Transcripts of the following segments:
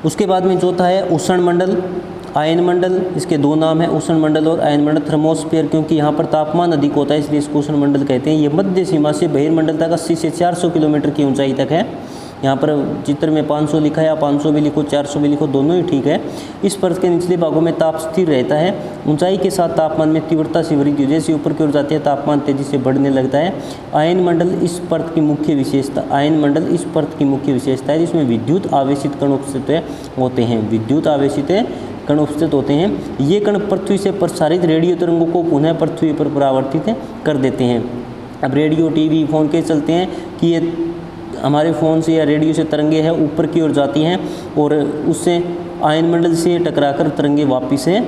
उसके बाद में चौथा है उष्ण मंडल, आयन मंडल। इसके दो नाम हैं, उष्ण मंडल और आयन मंडल। थर्मोस्फीयर, क्योंकि यहाँ पर तापमान अधिक होता है इसलिए इसको उष्ण मंडल कहते हैं। ये मध्य सीमा से बहिर्मंडल तक 80 से 400 किलोमीटर की ऊंचाई तक है। यहाँ पर चित्र में 500 लिखा है, या 500 भी लिखो 400 भी लिखो, दोनों ही ठीक है। इस परत के निचले भागों में ताप स्थिर रहता है। ऊंचाई के साथ तापमान में तीव्रता से वृद्धि, जैसे ऊपर की ओर जाती है तापमान तेजी से बढ़ने लगता है। आयन मंडल इस परत की मुख्य विशेषता, आयन मंडल इस परत की मुख्य विशेषता है, जिसमें विद्युत आवेशित कण उपस्थित होते हैं। विद्युत आवेशित कण उपस्थित होते हैं। ये कण पृथ्वी से प्रसारित रेडियो तरंगों को पुनः पृथ्वी पर परावर्तित कर देते हैं। अब रेडियो, टीवी, फ़ोन के चलते हैं कि ये हमारे फ़ोन से या रेडियो से तरंगे हैं ऊपर की ओर जाती हैं और उससे आयन मंडल से टकराकर तरंगे वापस से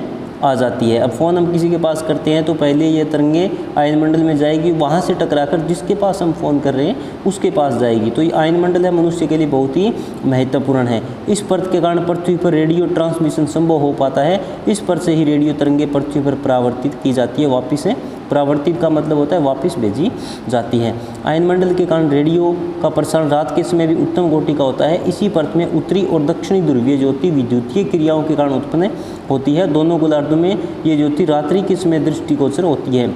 आ जाती है। अब फ़ोन हम किसी के पास करते हैं तो पहले ये तरंगे आयन मंडल में जाएगी, वहाँ से टकराकर जिसके पास हम फ़ोन कर रहे हैं उसके पास जाएगी। तो ये आयन मंडल है, मनुष्य के लिए बहुत ही महत्वपूर्ण है। इस परत के कारण पृथ्वी पर रेडियो ट्रांसमिशन संभव हो पाता है। इस परत से ही रेडियो तरंगे पृथ्वी पर परावर्तित की जाती है, वापस से परावर्तित का मतलब होता है वापस भेजी जाती है। आयन मंडल के कारण रेडियो का प्रसारण रात के समय भी उत्तम कोटि का होता है। इसी परत में उत्तरी और दक्षिणी ध्रुवीय ज्योति विद्युतीय क्रियाओं के कारण उत्पन्न होती है। दोनों गोलार्धों में ये ज्योति रात्रि के समय दृष्टिगोचर होती है।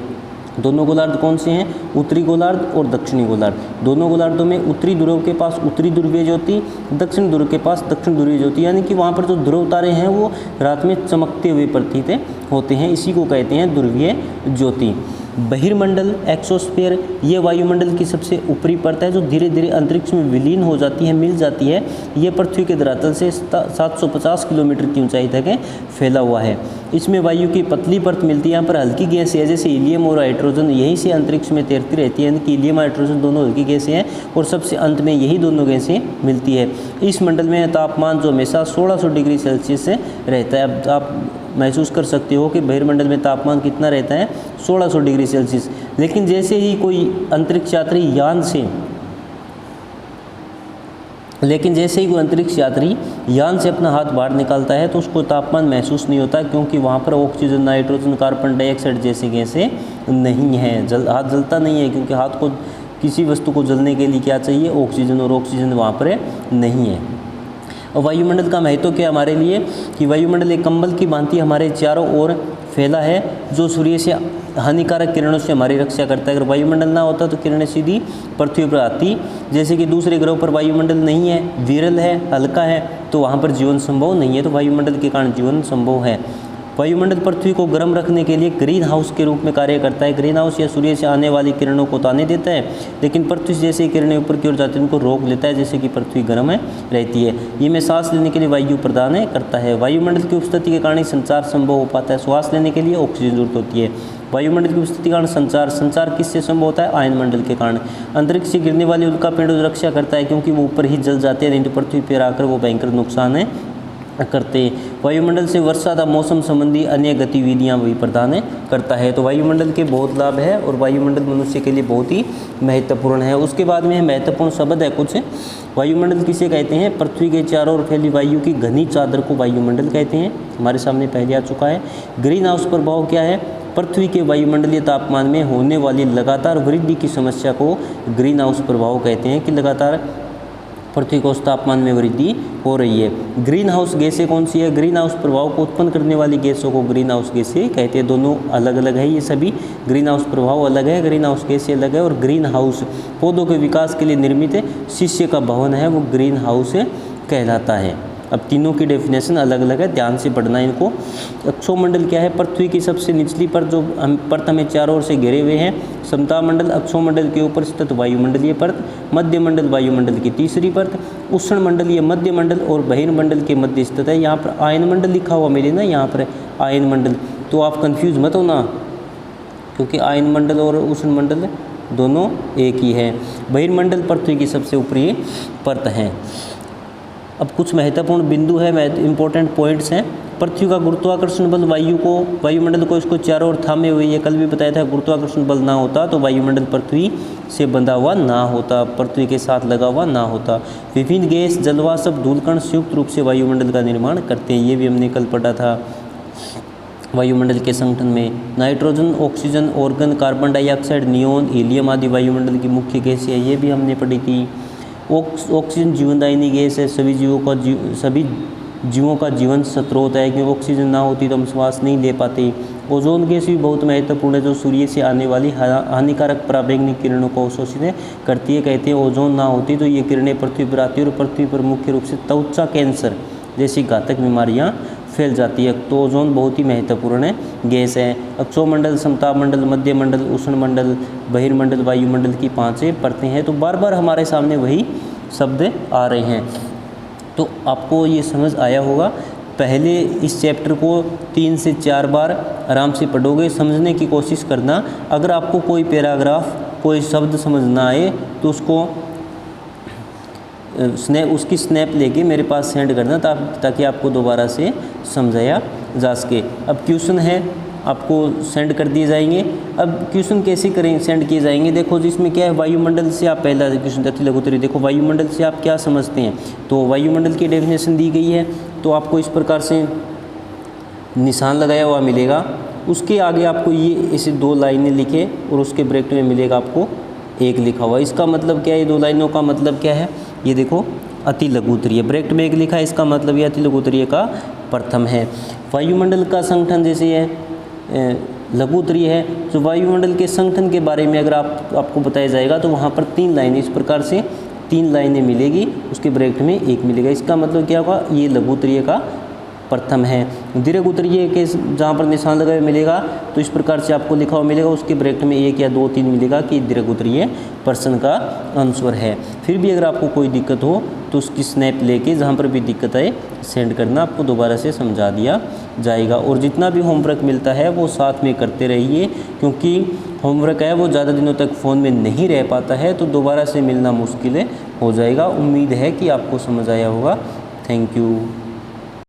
दोनों गोलार्ध कौन से हैं? उत्तरी गोलार्ध और दक्षिणी गोलार्ध। दोनों गोलार्धों में उत्तरी ध्रुव के पास उत्तरी ध्रुवीय ज्योति, दक्षिण ध्रुव के पास दक्षिण ध्रुवीय ज्योति, यानी कि वहाँ पर जो ध्रुव तारे हैं वो रात में चमकते हुए प्रतीत होते हैं। इसी को कहते हैं ध्रुवीय ज्योति। बहिर्मंडल, एक्सोस्फीयर, ये वायुमंडल की सबसे ऊपरी परत है जो धीरे धीरे अंतरिक्ष में विलीन हो जाती है, मिल जाती है। ये पृथ्वी के धरातल से 750 किलोमीटर की ऊंचाई तक फैला हुआ है। इसमें वायु की पतली परत मिलती है। यहाँ पर हल्की गैस है, जैसे हीलियम और हाइड्रोजन, यहीं से अंतरिक्ष में तैरती रहती है, यानी कि हीलियम हाइड्रोजन दोनों हल्की गैसें हैं और सबसे अंत में यही दोनों गैसें मिलती है। इस मंडल में तापमान जो हमेशा 1600 डिग्री सेल्सियस से रहता है। अब आप महसूस कर सकते हो कि बहिर्मंडल में तापमान कितना रहता है, 1600 डिग्री सेल्सियस। लेकिन जैसे ही कोई अंतरिक्ष यात्री यान से अपना हाथ बाहर निकालता है तो उसको तापमान महसूस नहीं होता, क्योंकि वहाँ पर ऑक्सीजन, नाइट्रोजन, कार्बन डाइऑक्साइड जैसी गैसें नहीं है। हाथ जलता नहीं है, क्योंकि हाथ को किसी वस्तु को जलने के लिए क्या चाहिए? ऑक्सीजन, और ऑक्सीजन वहाँ पर नहीं है। और वायुमंडल का महत्व क्या हमारे लिए कि वायुमंडल एक कंबल की भांति हमारे चारों ओर फैला है, जो सूर्य से हानिकारक किरणों से हमारी रक्षा करता है। अगर वायुमंडल ना होता तो किरणें सीधी पृथ्वी पर आती। जैसे कि दूसरे ग्रहों पर वायुमंडल नहीं है, विरल है, हल्का है, तो वहाँ पर जीवन संभव नहीं है। तो वायुमंडल के कारण जीवन संभव है। वायुमंडल पृथ्वी को गर्म रखने के लिए ग्रीन हाउस के रूप में कार्य करता है। ग्रीन हाउस या सूर्य से आने वाली किरणों को ताने देता है, लेकिन पृथ्वी से जैसे किरणें ऊपर की ओर जाती है उनको रोक लेता है, जैसे कि पृथ्वी गर्म रहती है। ये में सांस लेने के लिए वायु प्रदान करता है। वायुमंडल की उपस्थिति के कारण संचार संभव हो पाता है। श्वास लेने के लिए ऑक्सीजन जरूरत होती है। वायुमंडल की उपस्थिति के कारण संचार किससे संभव होता है? आयन मंडल के कारण। अंतरिक्ष से गिरने वाली उल्कापिंडों की रक्षा करता है, क्योंकि वो ऊपर ही जल जाते हैं, नहीं तो पृथ्वी पर आकर वो भयंकर नुकसान करते। वायुमंडल से वर्षा तथा मौसम संबंधी अन्य गतिविधियां भी प्रदान करता है। तो वायुमंडल के बहुत लाभ है और वायुमंडल मनुष्य के लिए बहुत ही महत्वपूर्ण है। उसके बाद में महत्वपूर्ण शब्द है कुछ। वायुमंडल किसे कहते हैं? पृथ्वी के चारों ओर फैली वायु की घनी चादर को वायुमंडल कहते हैं। हमारे सामने पहले आ चुका है। ग्रीन हाउस प्रभाव क्या है? पृथ्वी के वायुमंडलीय तापमान में होने वाली लगातार वृद्धि की समस्या को ग्रीन हाउस प्रभाव कहते हैं, कि लगातार पृथ्वी को उस तापमान में वृद्धि हो रही है। ग्रीन हाउस गैसें कौन सी है? ग्रीन हाउस प्रभाव को उत्पन्न करने वाली गैसों को ग्रीन हाउस गैसें कहते हैं। दोनों अलग अलग है, ये सभी ग्रीन हाउस प्रभाव अलग है, ग्रीन हाउस गैसें अलग है। और ग्रीन हाउस पौधों के विकास के लिए निर्मित शिष्य का भवन है, वो ग्रीन हाउस कहलाता है। अब तीनों की डेफिनेशन अलग अलग है, ध्यान से पढ़ना इनको। अक्षोमंडल क्या है? पृथ्वी की सबसे निचली परत जो परत हमें चारों ओर से घेरे हुए हैं। समतामंडल अक्षोमंडल के ऊपर स्थित वायुमंडलीय परत। मध्यमंडल वायुमंडल की तीसरी परत। उष्ण मंडल ये मध्य मंडल और बहिर्मंडल के मध्य स्थित है। यहाँ पर आयन मंडल लिखा हुआ मेरे ना, यहाँ पर आयन मंडल, तो आप कंफ्यूज मत होना, क्योंकि आयन मंडल और उष्ण मंडल दोनों एक ही है। बहिर्मंडल पृथ्वी की सबसे ऊपरी परत है। अब कुछ महत्वपूर्ण बिंदु है, इंपॉर्टेंट पॉइंट्स हैं। पृथ्वी का गुरुत्वाकर्षण बल वायुमंडल को इसको चारों ओर थामे हुए, ये कल भी बताया था। गुरुत्वाकर्षण बल ना होता तो वायुमंडल पृथ्वी से बंधा हुआ ना होता, पृथ्वी के साथ लगा हुआ ना होता। विभिन्न गैस, जलवाष्प, धूलकण संयुक्त रूप से वायुमंडल का निर्माण करते हैं, ये भी हमने कल पढ़ा था। वायुमंडल के संगठन में nitrogen, oxygen, organ, carbon dioxide, neon, helium आदि वायुमंडल की मुख्य गैसें है, ये भी हमने पढ़ी थी। ऑक्सीजन जीवनदायिनी गैस है, सभी जीवों का जीवन स्रोत है, क्योंकि ऑक्सीजन ना होती तो हम श्वास नहीं ले पाते। ओजोन गैस भी बहुत महत्वपूर्ण है, जो सूर्य से आने वाली हानिकारक पराबैंगनी किरणों को अवशोषित करती है। कहते हैं ओजोन ना होती तो ये किरणें पृथ्वी पर आती है और पृथ्वी पर मुख्य रूप से त्वचा कैंसर जैसी घातक बीमारियां फैल जाती है। तो ओजोन बहुत ही महत्वपूर्ण गैस है। अक्षोमंडल, समतापमंडल, मध्य मंडल, उष्ण मंडल, बहिर्मंडल, वायुमंडल की 5 परतें हैं। तो बार बार हमारे सामने वही शब्द आ रहे हैं। तो आपको ये समझ आया होगा। पहले इस चैप्टर को 3 से 4 बार आराम से पढ़ोगे, समझने की कोशिश करना। अगर आपको कोई पैराग्राफ, कोई शब्द समझ ना आए तो उसको उसकी स्नैप लेके मेरे पास सेंड करना, ताकि आपको दोबारा से समझाया जा सके। अब क्वेश्चन है, आपको सेंड कर दिए जाएंगे। अब क्वेश्चन कैसे करें, सेंड किए जाएंगे। देखो जिसमें क्या है, वायुमंडल से आप पहला क्वेश्चन अति लघु उत्तरीय। देखो वायुमंडल से आप क्या समझते हैं, तो वायुमंडल की डेफिनेशन दी गई है। तो आपको इस प्रकार से निशान लगाया हुआ मिलेगा। उसके आगे आपको ये ऐसे 2 लाइनें लिखे और उसके ब्रैकेट में मिलेगा आपको 1 लिखा हुआ। इसका मतलब क्या है, ये 2 लाइनों का मतलब क्या है, ये देखो अति लघु उत्तरीय, ब्रैकेट में 1 लिखा है, इसका मतलब ये अति लघु उत्तरीय का प्रथम है। वायुमंडल का संगठन जैसे है लघु उत्तरीय है, तो वायुमंडल के संगठन के बारे में अगर आपको बताया जाएगा तो वहाँ पर 3 लाइनें इस प्रकार से 3 लाइनें मिलेगी, उसके ब्रैकेट में 1 मिलेगा। इसका मतलब क्या होगा, ये लघु उत्तरीय का प्रथम है। दीर्घ उत्तरीय के जहाँ पर निशान लगा हुआ मिलेगा तो इस प्रकार से आपको लिखा हुआ मिलेगा, उसके ब्रैकेट में 1 या 2 3 मिलेगा कि दीर्घ उत्तरीय प्रश्न का आंसर है। फिर भी अगर आपको कोई दिक्कत हो तो उसकी स्नैप लेके जहाँ पर भी दिक्कत आए सेंड करना, आपको दोबारा से समझा दिया जाएगा। और जितना भी होमवर्क मिलता है वो साथ में करते रहिए, क्योंकि होमवर्क है वो ज़्यादा दिनों तक फ़ोन में नहीं रह पाता है, तो दोबारा से मिलना मुश्किल हो जाएगा। उम्मीद है कि आपको समझ आया होगा। Thank you.